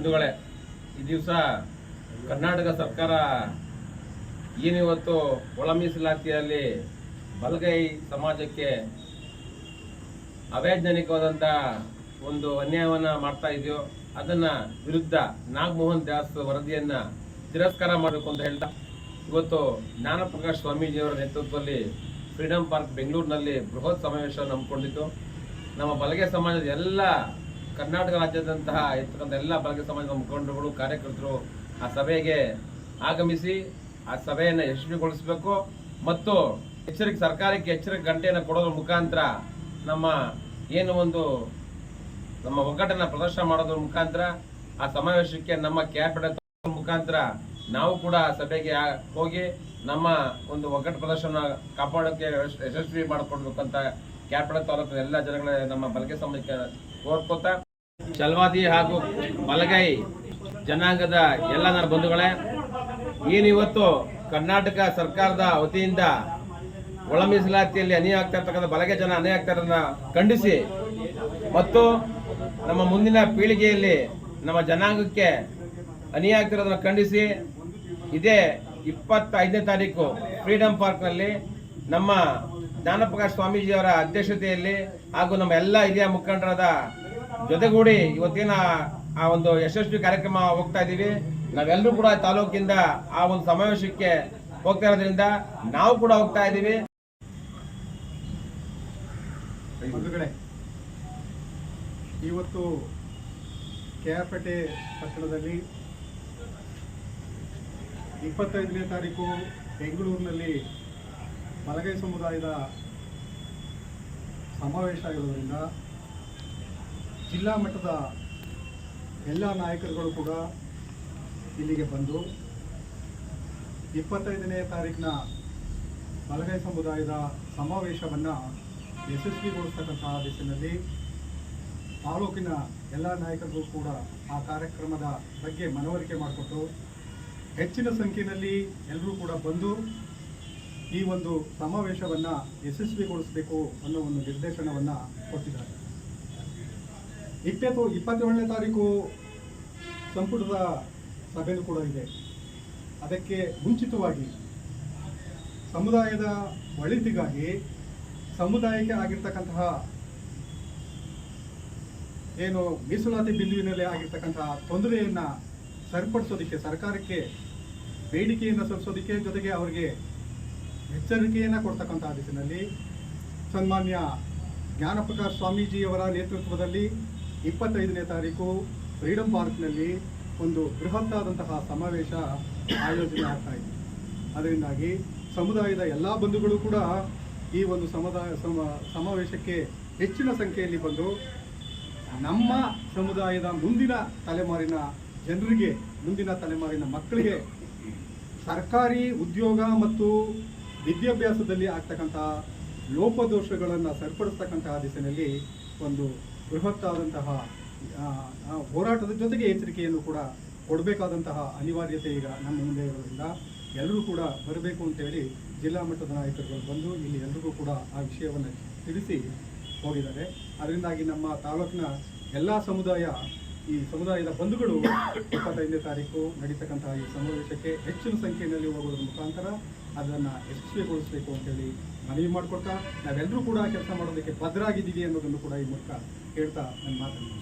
ಬಂಧುಗಳೇ, ಈ ದಿವಸ ಕರ್ನಾಟಕ ಸರ್ಕಾರ ಏನಿವತ್ತು ಒಳ ಮೀಸಲಾತಿಯಲ್ಲಿ ಬಲಗೈ ಸಮಾಜಕ್ಕೆ ಅವೈಜ್ಞಾನಿಕವಾದಂಥ ಒಂದು ಅನ್ಯಾಯವನ್ನು ಮಾಡ್ತಾ ಇದೆಯೋ ಅದನ್ನ ವಿರುದ್ಧ ನಾಗಮೋಹನ್ ದಾಸ್ ವರದಿಯನ್ನ ತಿರಸ್ಕಾರ ಮಾಡಬೇಕು ಅಂತ ಹೇಳ್ತಾ ಇವತ್ತು ಜ್ಞಾನಪ್ರಕಾಶ್ ಸ್ವಾಮೀಜಿಯವರ ನೇತೃತ್ವದಲ್ಲಿ ಫ್ರೀಡಂ ಪಾರ್ಕ್ ಬೆಂಗಳೂರಿನಲ್ಲಿ ಬೃಹತ್ ಸಮಾವೇಶವನ್ನು ಹಮ್ಮಿಕೊಂಡಿದ್ದು ನಮ್ಮ ಬಲಗೈ ಸಮಾಜದ ಎಲ್ಲ ಕರ್ನಾಟಕ ರಾಜ್ಯದಂತಹ ಇರ್ತಕ್ಕಂಥ ಎಲ್ಲ ಬಲಗೈ ಸಮಾಜದ ಮುಖಂಡರುಗಳು ಕಾರ್ಯಕರ್ತರು ಆ ಸಭೆಗೆ ಆಗಮಿಸಿ ಆ ಸಭೆಯನ್ನು ಯಶಸ್ವಿಗೊಳಿಸಬೇಕು ಮತ್ತು ಸರ್ಕಾರಕ್ಕೆ ಎಚ್ಚರಿಕೆ ಗಂಟೆಯನ್ನು ಕೊಡೋದ್ರ ಮುಖಾಂತರ ನಮ್ಮ ಏನು ಒಂದು ನಮ್ಮ ಒಗ್ಗಟ್ಟನ್ನು ಪ್ರದರ್ಶನ ಮಾಡೋದ್ರ ಮುಖಾಂತರ ಆ ಸಮಾವೇಶಕ್ಕೆ ನಮ್ಮ ಕ್ಯಾಬಿನೆಟ್ ಮುಖಾಂತರ ನಾವು ಕೂಡ ಸಭೆಗೆ ಹೋಗಿ ನಮ್ಮ ಒಂದು ಒಗ್ಗಟ್ಟು ಪ್ರದರ್ಶನ ಕಾಪಾಡೋಕ್ಕೆ ಯಶಸ್ವಿ ಮಾಡಿಕೊಡ್ಬೇಕಂತ ಕ್ಯಾಬಿನೆಟ್ ತಾಲೂಕಿನ ಎಲ್ಲ ಜನಗಳ ನಮ್ಮ ಬಲಗೈ ಸಮಾಜಕ್ಕೆ ಕೋರ್ಕೋತಾ ಛಲವಾದಿ ಹಾಗೂ ಬಲಗೈ ಜನಾಂಗದ ಎಲ್ಲ ನನ್ನ ಬಂಧುಗಳೇ, ಏನಿವತ್ತು ಕರ್ನಾಟಕ ಸರ್ಕಾರದ ವತಿಯಿಂದ ಒಳ ಮೀಸಲಾತಿಯಲ್ಲಿ ಅನ್ಯಾಯ ಆಗ್ತಾ ಇರ್ತಕ್ಕಂಥ ಬಲಗೈ ಜನ ಅನ್ಯಾಯ ಆಗ್ತಾ ಇರೋದನ್ನ ಖಂಡಿಸಿ ಮತ್ತು ನಮ್ಮ ಮುಂದಿನ ಪೀಳಿಗೆಯಲ್ಲಿ ನಮ್ಮ ಜನಾಂಗಕ್ಕೆ ಅನ್ಯಾಯ ಆಗ್ತಿರೋದನ್ನ ಖಂಡಿಸಿ ಇದೇ 25ನೇ ತಾರೀಕು ಫ್ರೀಡಂ ಪಾರ್ಕ್ನಲ್ಲಿ ನಮ್ಮ ಜ್ಞಾನಪ್ರಕಾಶ್ ಸ್ವಾಮೀಜಿಯವರ ಅಧ್ಯಕ್ಷತೆಯಲ್ಲಿ ಹಾಗೂ ನಮ್ಮ ಎಲ್ಲ ಹಿರಿಯ ಮುಖಂಡರಾದ ಜೊತೆಗೂಡಿ ಇವತ್ತಿನ ಆ ಒಂದು ಯಶಸ್ವಿ ಕಾರ್ಯಕ್ರಮ ಹೋಗ್ತಾ ಇದ್ದೀವಿ. ನಾವೆಲ್ಲರೂ ಕೂಡ ತಾಲೂಕಿಂದ ಆ ಒಂದು ಸಮಾವೇಶಕ್ಕೆ ಹೋಗ್ತಾ ಇರೋದ್ರಿಂದ ನಾವು ಕೂಡ ಹೋಗ್ತಾ ಇದ್ದೀವಿ. ಇವತ್ತು ಕೆಆರ್ಪೇಟೆ ಪಟ್ಟಣದಲ್ಲಿ 25ನೇ ತಾರೀಕು ಬೆಂಗಳೂರಿನಲ್ಲಿ ಬಲಗೈ ಸಮುದಾಯದ ಸಮಾವೇಶ ಇರೋದ್ರಿಂದ ಜಿಲ್ಲಾ ಮಟ್ಟದ ಎಲ್ಲ ನಾಯಕರುಗಳು ಕೂಡ ಇಲ್ಲಿಗೆ ಬಂದು 25ನೇ ತಾರೀಕಿನ ಬಲಗೈ ಸಮುದಾಯದ ಸಮಾವೇಶವನ್ನು ಯಶಸ್ವಿಗೊಳಿಸ್ತಕ್ಕಂತಹ ದಿಶೆಯಲ್ಲಿ ತಾಲೂಕಿನ ಎಲ್ಲ ನಾಯಕರಿಗೂ ಕೂಡ ಆ ಕಾರ್ಯಕ್ರಮದ ಬಗ್ಗೆ ಮನವರಿಕೆ ಮಾಡಿಕೊಟ್ಟು ಹೆಚ್ಚಿನ ಸಂಖ್ಯೆಯಲ್ಲಿ ಎಲ್ಲರೂ ಕೂಡ ಬಂದು ಈ ಒಂದು ಸಮಾವೇಶವನ್ನು ಯಶಸ್ವಿಗೊಳಿಸಬೇಕು ಅನ್ನೋ ಒಂದು ನಿರ್ದೇಶನವನ್ನು ಕೊಟ್ಟಿದ್ದಾರೆ. 27ನೇ ತಾರೀಕು ಸಂಪುಟದ ಸಭೆಯೂ ಕೂಡ ಇದೆ. ಅದಕ್ಕೆ ಮುಂಚಿತವಾಗಿ ಸಮುದಾಯದ ಒಳಿತಿಗಾಗಿ ಸಮುದಾಯಕ್ಕೆ ಆಗಿರ್ತಕ್ಕಂತಹ ಏನು ಮೀಸಲಾತಿ ಬಿಂದುವಿನಲ್ಲಿ ಆಗಿರ್ತಕ್ಕಂತಹ ತೊಂದರೆಯನ್ನು ಸರಿಪಡಿಸೋದಕ್ಕೆ ಸರ್ಕಾರಕ್ಕೆ ಬೇಡಿಕೆಯನ್ನು ಸಲ್ಲಿಸೋದಕ್ಕೆ ಜೊತೆಗೆ ಅವರಿಗೆ ಎಚ್ಚರಿಕೆಯನ್ನು ಕೊಡ್ತಕ್ಕಂತಹ ದಿಶೆಯಲ್ಲಿ ಸನ್ಮಾನ್ಯ ಜ್ಞಾನಪ್ರಕಾಶ್ ಸ್ವಾಮೀಜಿಯವರ ನೇತೃತ್ವದಲ್ಲಿ 25ನೇ ತಾರೀಕು ಫ್ರೀಡಂ ಪಾರ್ಕ್ನಲ್ಲಿ ಒಂದು ಬೃಹತ್ತಾದಂತಹ ಸಮಾವೇಶ ಆಯೋಜನೆ ಆಗ್ತಾ ಇದೆ. ಅದರಿಂದಾಗಿ ಸಮುದಾಯದ ಎಲ್ಲ ಬಂಧುಗಳು ಕೂಡ ಈ ಒಂದು ಸಮಾವೇಶಕ್ಕೆ ಹೆಚ್ಚಿನ ಸಂಖ್ಯೆಯಲ್ಲಿ ಬಂದು ನಮ್ಮ ಸಮುದಾಯದ ಮುಂದಿನ ತಲೆಮಾರಿನ ಜನರಿಗೆ, ಮುಂದಿನ ತಲೆಮಾರಿನ ಮಕ್ಕಳಿಗೆ ಸರ್ಕಾರಿ ಉದ್ಯೋಗ ಮತ್ತು ವಿದ್ಯಾಭ್ಯಾಸದಲ್ಲಿ ಆಗ್ತಕ್ಕಂತಹ ಲೋಪದೋಷಗಳನ್ನು ಸರಿಪಡಿಸ್ತಕ್ಕಂತಹ ದಿಶೆಯಲ್ಲಿ ಒಂದು ಬೃಹತ್ತಾದಂತಹ ಹೋರಾಟದ ಜೊತೆಗೆ ಎಚ್ಚರಿಕೆಯನ್ನು ಕೂಡ ಕೊಡಬೇಕಾದಂತಹ ಅನಿವಾರ್ಯತೆ ಈಗ ನಮ್ಮ ಮುಂದೆ ಇರೋದ್ರಿಂದ ಎಲ್ಲರೂ ಕೂಡ ಬರಬೇಕು ಅಂತೇಳಿ ಜಿಲ್ಲಾ ಮಟ್ಟದ ನಾಯಕರುಗಳು ಬಂದು ಇಲ್ಲಿ ಎಲ್ರಿಗೂ ಕೂಡ ಆ ವಿಷಯವನ್ನು ತಿಳಿಸಿ ಹೋಗಿದ್ದಾರೆ. ಅದರಿಂದಾಗಿ ನಮ್ಮ ತಾಲೂಕಿನ ಎಲ್ಲ ಈ ಸಮುದಾಯದ ಬಂಧುಗಳು 25ನೇ ತಾರೀಕು ನಡೀತಕ್ಕಂತಹ ಈ ಸಮಾವೇಶಕ್ಕೆ ಹೆಚ್ಚಿನ ಸಂಖ್ಯೆಯಲ್ಲಿ ಹೋಗೋದ್ರ ಮುಖಾಂತರ ಅದನ್ನು ಯಶಸ್ವಿಗೊಳಿಸಬೇಕು ಅಂತೇಳಿ ಮನವಿ ಮಾಡಿಕೊಡ್ತಾ ನಾವೆಲ್ಲರೂ ಕೂಡ ಕೆಲಸ ಮಾಡೋದಕ್ಕೆ ಬದ್ಧರಾಗಿದ್ದೀವಿ ಅನ್ನೋದನ್ನು ಕೂಡ ಈ ಮೂಲಕ ಹೇಳ್ತಾ ನನ್ನ ಮಾತನ್ನು